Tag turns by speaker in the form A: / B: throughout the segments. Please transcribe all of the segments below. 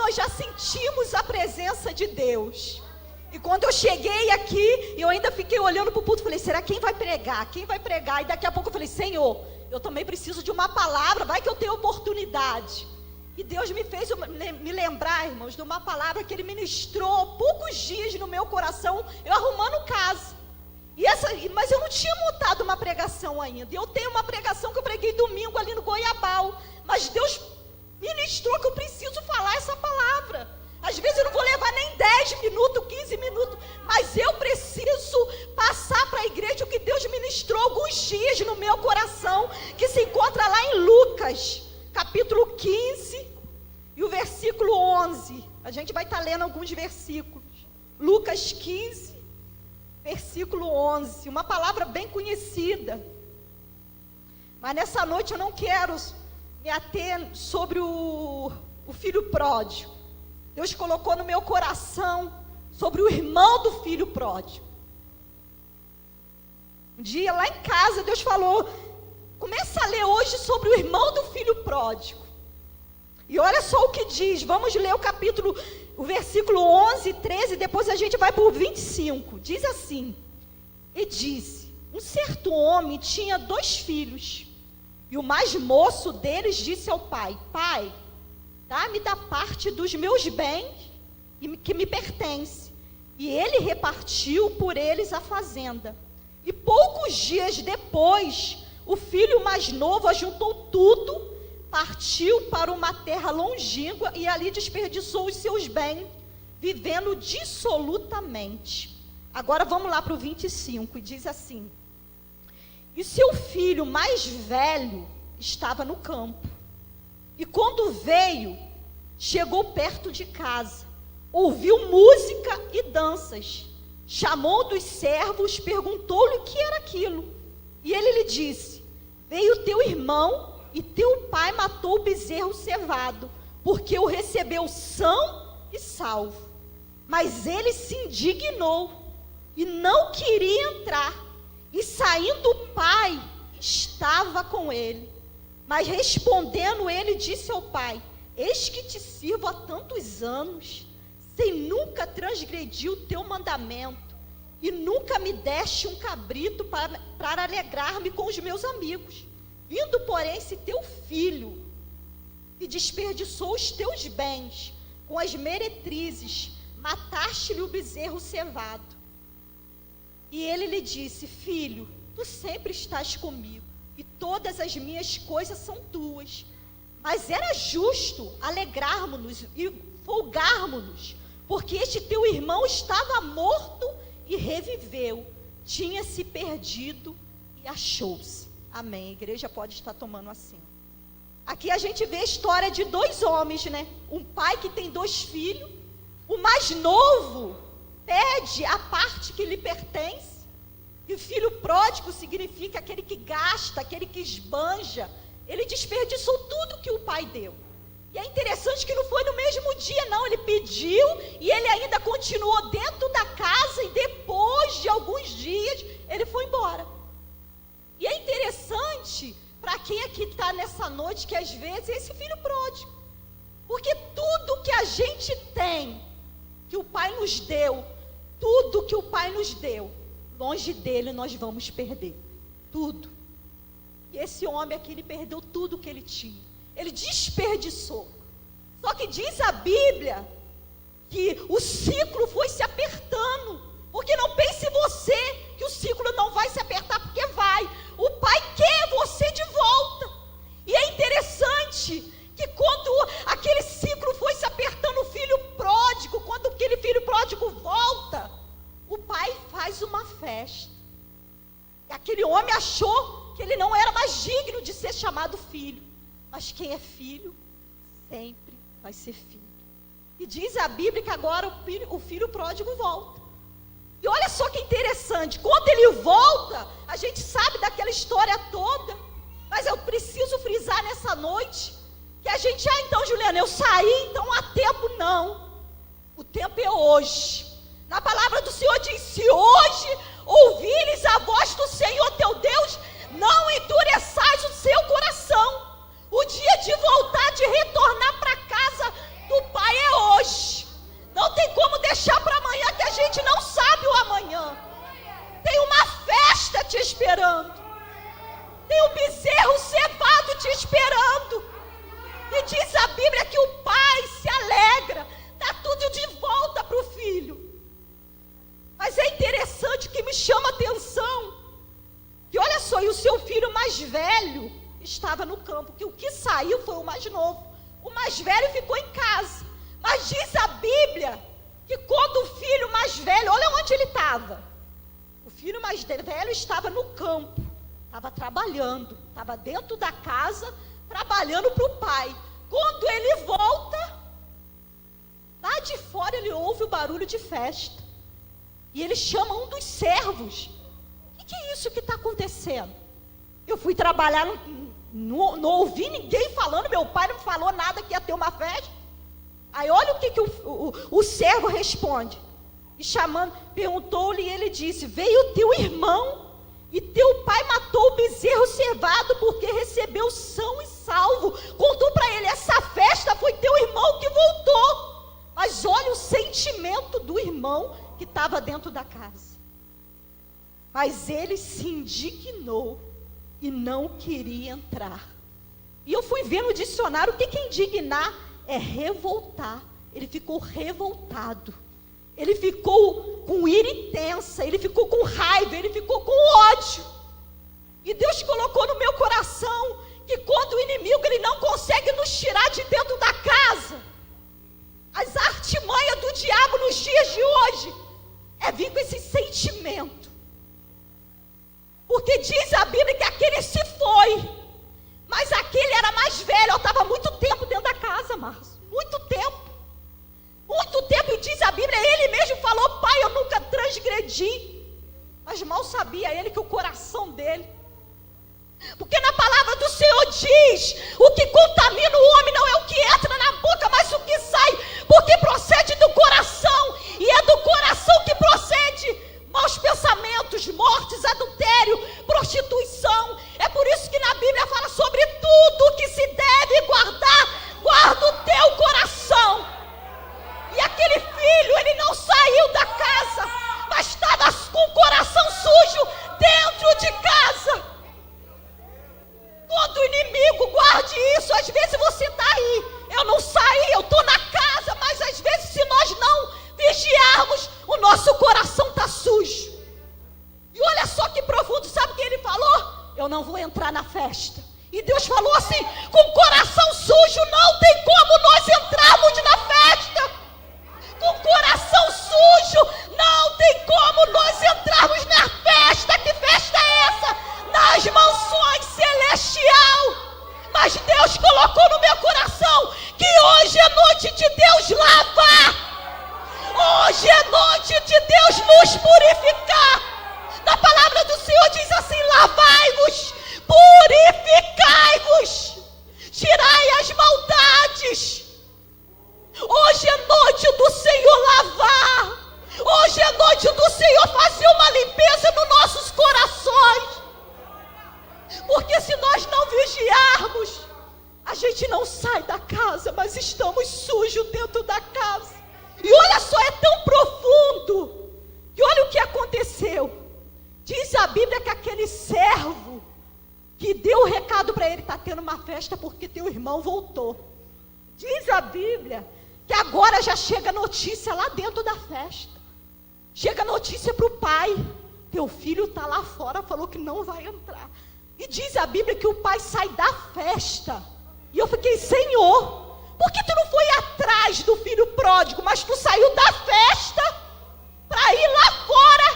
A: nós já sentimos a presença de Deus. E quando eu cheguei aqui, eu ainda fiquei olhando para o púlpito, falei, será quem vai pregar? Quem vai pregar? E daqui a pouco eu falei, Senhor, eu também preciso de uma palavra, vai que eu tenho oportunidade. E Deus me fez me lembrar, irmãos, de uma palavra que Ele ministrou poucos dias no meu coração, eu arrumando casa. Mas eu não tinha montado uma pregação ainda. Eu tenho uma pregação que eu preguei domingo ali no Goiabal. Mas Deus ministrou que eu preciso falar essa palavra. Às vezes eu não vou levar nem 10 minutos, 15 minutos. Mas eu preciso passar para a igreja o que Deus ministrou alguns dias no meu coração. Que se encontra lá em Lucas, capítulo 15 e o versículo 11. A gente vai estar lendo alguns versículos. Lucas 15. Versículo 11, uma palavra bem conhecida. Mas nessa noite eu não quero me ater sobre o filho pródigo. Deus colocou no meu coração sobre o irmão do filho pródigo. Um dia lá em casa Deus falou, começa a ler hoje sobre o irmão do filho pródigo. E olha só o que diz, vamos ler o versículo 11, 13, depois a gente vai para o 25. Diz assim, e disse, um certo homem tinha 2 filhos, e o mais moço deles disse ao pai, pai, dá-me da parte dos meus bens que me pertence. E ele repartiu por eles a fazenda. E poucos dias depois, o filho mais novo ajuntou tudo, partiu para uma terra longínqua e ali desperdiçou os seus bens, vivendo dissolutamente. Agora vamos lá para o 25, e diz assim, e seu filho mais velho estava no campo, e quando veio, chegou perto de casa, ouviu música e danças, chamou dos servos, perguntou-lhe o que era aquilo, e ele lhe disse, veio teu irmão, e teu pai matou o bezerro cevado, porque o recebeu são e salvo. Mas ele se indignou, e não queria entrar. E saindo o pai, estava com ele. Mas respondendo ele, disse ao pai, eis que te sirvo há tantos anos, sem nunca transgredir o teu mandamento, e nunca me deste um cabrito para alegrar-me com os meus amigos. Vindo, porém, esse teu filho, e desperdiçou os teus bens com as meretrizes, mataste-lhe o bezerro cevado. E ele lhe disse, filho, tu sempre estás comigo, e todas as minhas coisas são tuas. Mas era justo alegrarmos-nos e folgarmos-nos, porque este teu irmão estava morto e reviveu, tinha se perdido e achou-se. Amém, a igreja pode estar tomando assento. Aqui a gente vê a história de 2 homens, né? Um pai que tem 2 filhos. O mais novo pede a parte que lhe pertence. E o filho pródigo significa aquele que gasta, aquele que esbanja. Ele desperdiçou tudo que o pai deu. E é interessante que não foi no mesmo dia, não. Ele pediu e ele ainda continuou dentro da casa. E depois de alguns dias, ele foi embora. E é interessante para quem aqui está nessa noite, que às vezes é esse filho pródigo. Porque tudo que a gente tem, que o pai nos deu, tudo que o pai nos deu, longe dele nós vamos perder. Tudo. E esse homem aqui, ele perdeu tudo que ele tinha. Ele desperdiçou. Só que diz a Bíblia que o ciclo foi se apertando. Porque não pense você que o ciclo não vai se apertar, porque vai. O pai quer você de volta. E é interessante que quando aquele ciclo foi se apertando, o filho pródigo, quando aquele filho pródigo volta, o pai faz uma festa. E aquele homem achou que ele não era mais digno de ser chamado filho. Mas quem é filho, sempre vai ser filho. E diz a Bíblia que agora o filho pródigo volta. E olha só que interessante, quando ele volta, a gente sabe daquela história toda, mas eu preciso frisar nessa noite, que a gente, então Juliana, eu saí, então há tempo não, o tempo é hoje. Na palavra do Senhor diz, se hoje ouvires a voz do Senhor teu Deus, não endureçais o seu coração. O dia de voltar, de retornar para casa do Pai é campo, que o que saiu foi o mais novo. O mais velho ficou em casa. Mas diz a Bíblia que quando o filho mais velho, olha onde ele estava. O filho mais velho estava no campo, estava trabalhando, estava dentro da casa, trabalhando para o pai. Quando ele volta, lá de fora ele ouve o barulho de festa. E ele chama um dos servos. O que é isso que está acontecendo? Eu fui trabalhar, não ouvi ninguém falando, meu pai não falou nada que ia ter uma festa. Aí olha o que o servo responde. E chamando, perguntou-lhe e ele disse: veio teu irmão e teu pai matou o bezerro cevado porque recebeu são e salvo. Contou para ele, essa festa foi teu irmão que voltou. Mas olha o sentimento do irmão que estava dentro da casa. Mas ele se indignou e não queria entrar. E eu fui ver no dicionário, o que é indignar? É revoltar. Ele ficou revoltado. Ele ficou com ira intensa, ele ficou com raiva, ele ficou com ódio. E Deus colocou no meu coração que quando o inimigo ele não consegue nos tirar de dentro da casa, as artimanhas do diabo nos dias de hoje é vir com esse sentimento. Porque diz a Bíblia que aquele se foi, mas aquele era mais velho. Eu estava muito tempo dentro da casa, Márcio, muito tempo, e diz a Bíblia, ele mesmo falou: pai, eu nunca transgredi. Mas mal sabia ele que o coração dele, porque na palavra do Senhor diz, o que contamina o homem não é o que entra na boca, mas o que sai, porque procede do coração, e é do coração que procede maus pensamentos, mortes, adultério, prostituição. É por isso que na Bíblia fala sobre tudo que se deve guardar, guarda o teu coração. E aquele filho, ele não saiu da casa, mas estava com o coração sujo dentro de casa. Quando o inimigo, guarde isso, às vezes você está aí, eu não saí, eu estou na casa, mas às vezes se nós não vigiarmos, o nosso coração está sujo. E olha só que profundo, sabe o que ele falou? Eu não vou entrar na festa. E Deus falou assim, com o coração sujo não tem como nós entrarmos na festa. Com o coração sujo não tem como nós entrarmos na festa. Que festa é essa? Nas mansões celestial. Mas Deus colocou no meu coração que hoje é noite de Deus lavar. Hoje é noite de Deus nos purificar. Na palavra do Senhor diz assim: lavai-vos, purificai-vos, tirai as maldades. Hoje é noite do Senhor lavar. Hoje é noite do Senhor fazer uma limpeza nos nossos corações. Porque se nós não vigiarmos, a gente não sai da casa, mas estamos sujos dentro da casa. E olha só, é tão profundo. E olha o que aconteceu. Diz a Bíblia que aquele servo que deu o recado para ele: está tendo uma festa porque teu irmão voltou. Diz a Bíblia que agora já chega notícia lá dentro da festa. Chega notícia para o pai: teu filho está lá fora, falou que não vai entrar. E diz a Bíblia que o pai sai da festa. E eu fiquei: Senhor, por que tu não foi atrás do filho pródigo, mas tu saiu da festa para ir lá fora?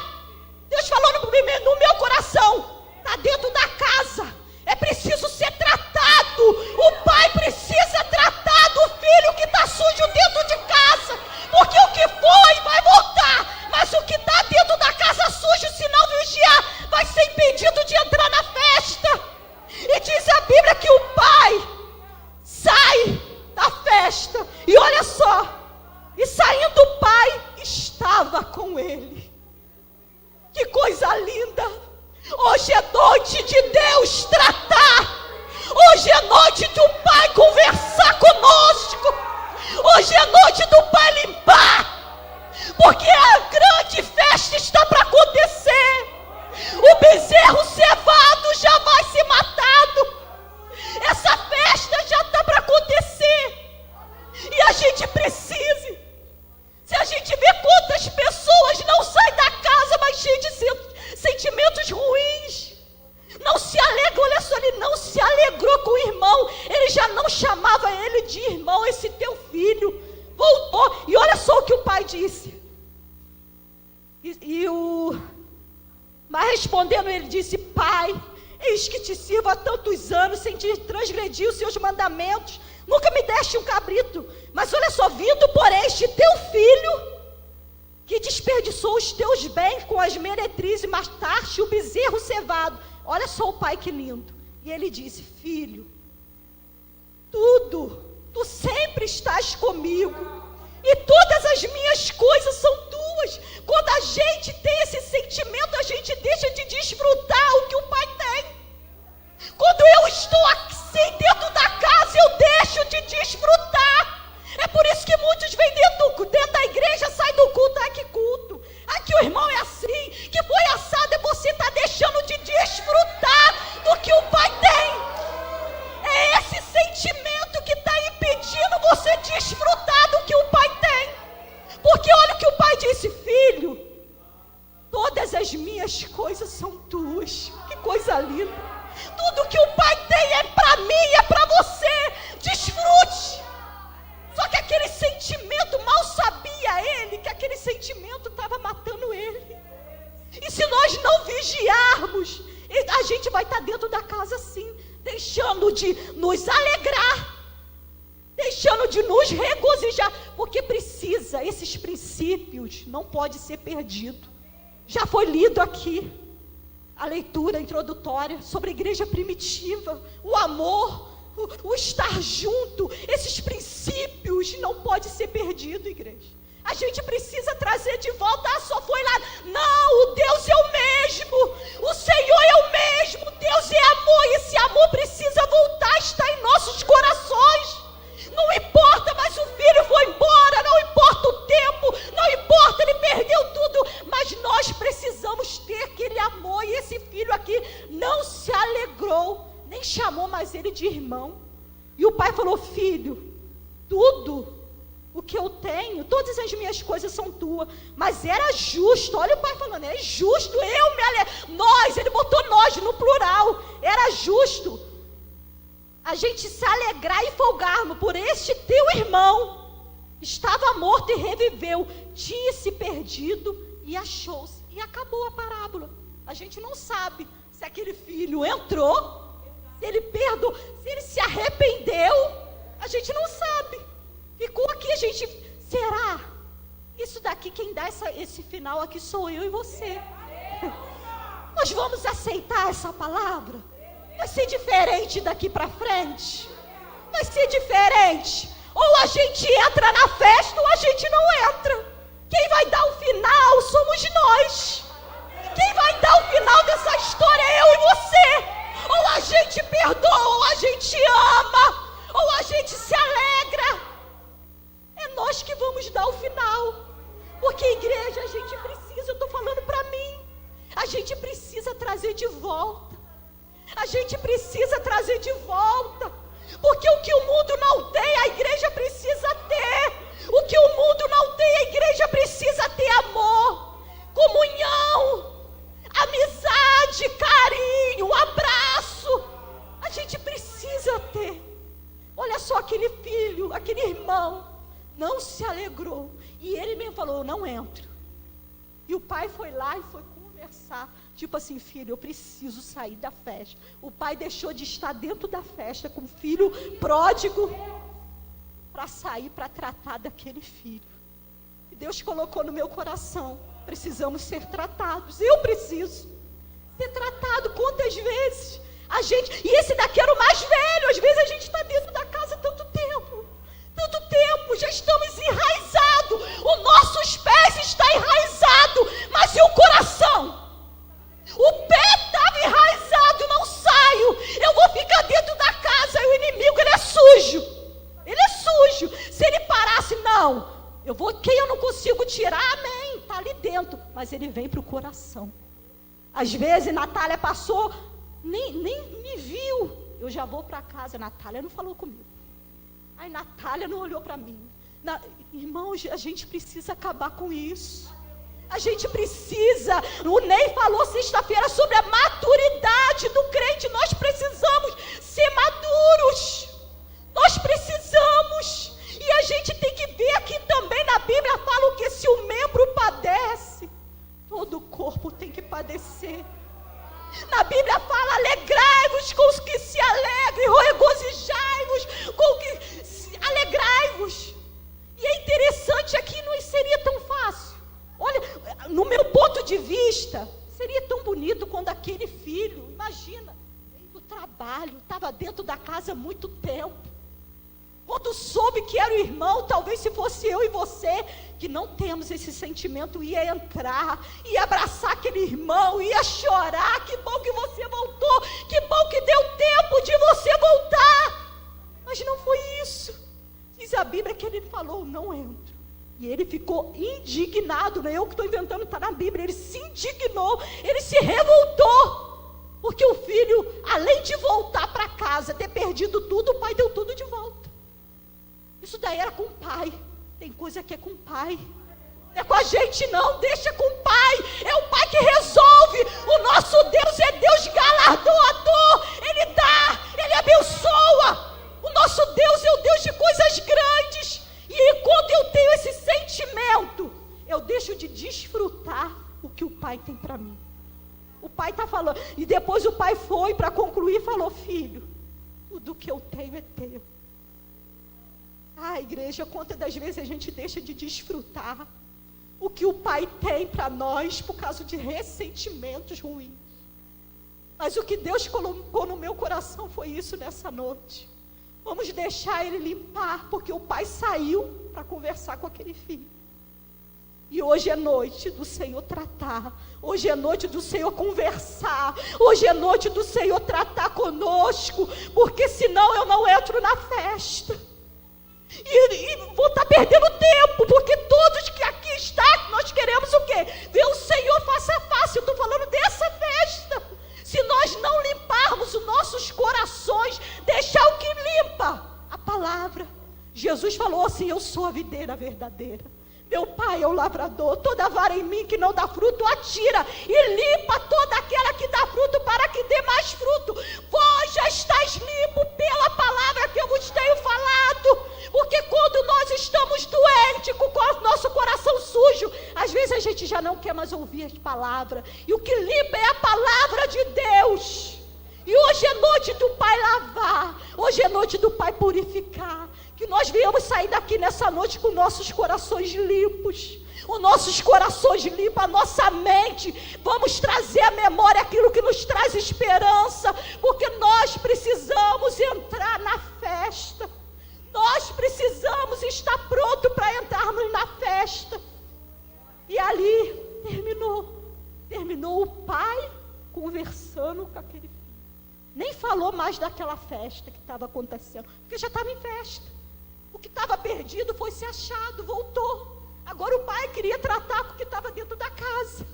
A: Deus falou no meu coração: está dentro da casa, é preciso ser tratado. O pai precisa tratar do filho que está sujo dentro de casa, porque o que foi vai voltar, mas o que está dentro da casa sujo, se não vigiar, vai ser impedido de entrar na festa. E diz a Bíblia que o pai sai da festa, e olha só, e saindo o pai estava com ele. Que coisa linda! Hoje é noite de Deus tratar. Hoje é noite do pai conversar conosco. Hoje é noite do pai limpar, porque a grande festa está para acontecer. O bezerro cevado já vai ser matado. Essa festa já está para acontecer. E a gente precisa. Se a gente vê quantas pessoas não saem da casa, mas cheias de sentimentos ruins, não se alegra, olha só, ele não se alegrou com o irmão, de irmão, esse teu filho voltou. E olha só o que o pai disse. Mas respondendo, ele disse: pai, eis que te sirvo há tantos anos, sem te transgredir os seus mandamentos. Nunca me deste um cabrito. Mas olha só, vindo por este teu filho, que desperdiçou os teus bens com as meretrizes, e mataste o bezerro cevado. Olha só o pai, que lindo. E ele disse: filho, tu sempre estás comigo, e todas as minhas coisas são tuas. Quando a gente tem esse sentimento, a gente deixa de desfrutar o que o pai tem. Quando eu estou assim dentro da casa, eu deixo de desfrutar. É por isso que muitos vêm dentro da igreja, saem do culto. Ai, que culto, ai, que o irmão é assim, que foi assado. É você está deixando de desfrutar do que o pai tem. É esse sentimento que está impedindo você desfrutar do que o pai tem. Porque olha o que o pai disse: filho, todas as minhas coisas são tuas. Que coisa linda. Tudo que o pai tem é para mim, é para você. Desfrute. Só que aquele sentimento, mal sabia ele que aquele sentimento estava matando ele. E se nós não vigiarmos, a gente vai estar dentro da casa assim, deixando de nos alegrar, deixando de nos regozijar, porque precisa, esses princípios não pode ser perdido. Já foi lido aqui a leitura introdutória sobre a igreja primitiva, o amor, o estar junto. Esses princípios não pode ser perdido, igreja. A gente precisa trazer de volta. Só foi lá. Não, o Deus é o mesmo, o Senhor é o mesmo, Deus é amor, e esse amor precisa voltar, está em nossos corações. Não importa, mas o filho foi embora, não importa o tempo, não importa, ele perdeu tudo, mas nós precisamos ter aquele amor. E esse filho aqui não se alegrou, nem chamou mais ele de irmão. E o pai falou: filho, tudo o que eu tenho, todas as minhas coisas são tuas. Mas era justo, olha o pai falando, é justo, eu me alegro, nós, ele botou nós no plural, era justo a gente se alegrar e folgarmos por este teu irmão. Estava morto e reviveu, tinha se perdido e achou-se. E acabou a parábola. A gente não sabe se aquele filho entrou, se ele perdoou, se ele se arrependeu. A gente não sabe. Ficou aqui, a gente, será? Isso daqui, quem dá esse final aqui sou eu e você. Nós vamos aceitar essa palavra? Vai ser diferente daqui para frente? Vai ser diferente. Ou a gente entra na festa ou a gente não entra. Quem vai dar o final somos nós. Quem vai dar o final dessa história é eu e você. Ou a gente perdoa, ou a gente ama, ou a gente se alegra. É nós que vamos dar o final. Porque igreja, a gente precisa, eu estou falando para mim, a gente precisa trazer de volta. A gente precisa trazer de volta. Porque o que o mundo não tem, a igreja precisa ter. O que o mundo não tem, a igreja precisa ter amor, comunhão, amizade, carinho, abraço. A gente precisa ter. Olha só, aquele filho, aquele irmão não se alegrou. E ele mesmo falou: eu não entro. E o pai foi lá e foi conversar. Tipo assim: filho, eu preciso sair da festa. O pai deixou de estar dentro da festa com o filho pródigo para sair, para tratar daquele filho. E Deus colocou no meu coração: precisamos ser tratados. Eu preciso ser tratado. Quantas vezes a gente... E esse daqui era o mais velho. Às vezes a gente está dentro da casa tanto tempo, já estamos enraizados. Os nossos pés estão enraizados, mas e o coração? O pé estava enraizado, não saio. Eu vou ficar dentro da casa. E o inimigo, ele é sujo. Ele é sujo. Se ele parasse, não, eu vou, quem eu não consigo tirar, amém, está ali dentro. Mas ele vem para o coração. Às vezes, Natália passou, nem me viu. Eu já vou para casa. Natália não falou comigo. Ai, Natália não olhou para mim. Irmãos, a gente precisa acabar com isso. A gente precisa. O Ney falou sexta-feira sobre a maturidade do crente. Nós precisamos ser maduros. Nós precisamos. trabalho, estava dentro da casa há muito tempo. Quando soube que era o irmão, talvez se fosse eu e você, que não temos esse sentimento, ia entrar, ia abraçar aquele irmão, ia chorar. Que bom que você voltou, que bom que deu tempo de você voltar. Mas não foi isso. Diz a Bíblia que ele falou, não entro. E ele ficou indignado, não é eu que estou inventando, está na Bíblia. Ele se indignou, ele se revoltou. Porque o filho, além de voltar para casa, ter perdido tudo, o pai deu tudo de volta. Isso daí era com o pai. Tem coisa que é com o pai. Não é com a gente não, deixa com o pai. É o pai que resolve. O nosso Deus é Deus galardoador. Ele dá, ele abençoa. O nosso Deus é o Deus de coisas grandes. E quando eu tenho esse sentimento, eu deixo de desfrutar o que o pai tem para mim. O pai está falando. E depois o pai foi para concluir e falou, filho, tudo que eu tenho é teu. Igreja, quantas das vezes a gente deixa de desfrutar o que o pai tem para nós por causa de ressentimentos ruins. Mas o que Deus colocou no meu coração foi isso nessa noite. Vamos deixar ele limpar, porque o pai saiu para conversar com aquele filho. E hoje é noite do Senhor tratar. Hoje é noite do Senhor conversar. Hoje é noite do Senhor tratar conosco, porque senão eu não entro na festa. E vou estar perdendo tempo, porque todos que aqui estão, nós queremos o quê? Ver o Senhor face a face. Eu estou falando dessa festa. Se nós não limparmos os nossos corações, deixar o que limpa? A palavra. Jesus falou assim, eu sou a videira verdadeira. Meu pai é o lavrador, toda vara em mim que não dá fruto, atira e limpa toda aquela que dá fruto para que dê mais fruto. Vós já estáis limpo pela palavra que eu vos tenho falado. Porque quando nós estamos doentes, com o nosso coração sujo, às vezes a gente já não quer mais ouvir as palavras. E o que limpa é a palavra de Deus. E hoje é noite do Pai lavar, hoje é noite do Pai purificar. Que nós viemos sair daqui nessa noite com nossos corações limpos. Os nossos corações limpos, a nossa mente. Vamos trazer à memória aquilo que nos traz esperança. Porque nós precisamos entrar na festa. Nós precisamos estar prontos para entrarmos na festa. E ali terminou o pai conversando com aquele filho. Nem falou mais daquela festa que estava acontecendo, porque já estava em festa. O que estava perdido foi se achado, voltou. Agora o pai queria tratar com o que estava dentro da casa.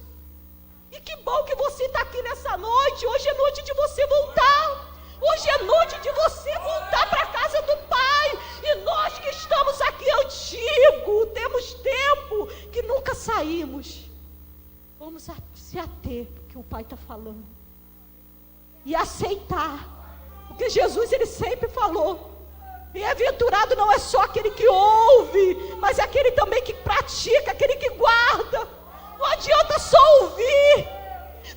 A: E que bom que você está aqui nessa noite. Hoje é noite de você voltar. Hoje é noite de você voltar para a casa do Pai. E nós que estamos aqui antigo, temos tempo que nunca saímos, vamos se ater porque o Pai está falando. E aceitar. Porque Jesus, ele sempre falou, bem-aventurado não é só aquele que ouve, mas é aquele também que pratica, aquele que guarda. Não adianta só ouvir.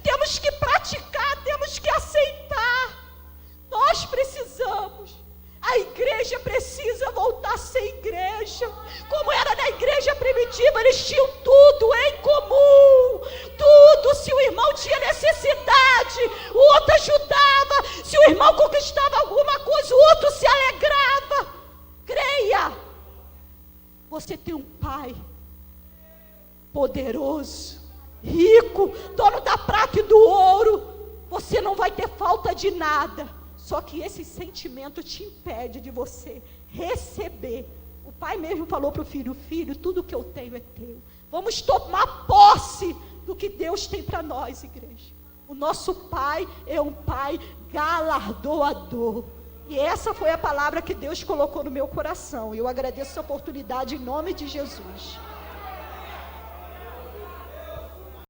A: Temos que praticar, temos que aceitar. Nós precisamos. A igreja precisa voltar a ser igreja. Como era na igreja primitiva, eles tinham tudo em comum. Tudo. Se o irmão tinha necessidade, o outro ajudava. Se o irmão conquistava alguma coisa, o outro se alegrava. Creia. Você tem um pai poderoso, rico, dono da prata e do ouro. Você não vai ter falta de nada. Só que esse sentimento te impede de você receber. O pai mesmo falou para o filho, filho, tudo que eu tenho é teu. Vamos tomar posse do que Deus tem para nós, igreja. O nosso pai é um pai galardoador. E essa foi a palavra que Deus colocou no meu coração. Eu agradeço a oportunidade em nome de Jesus.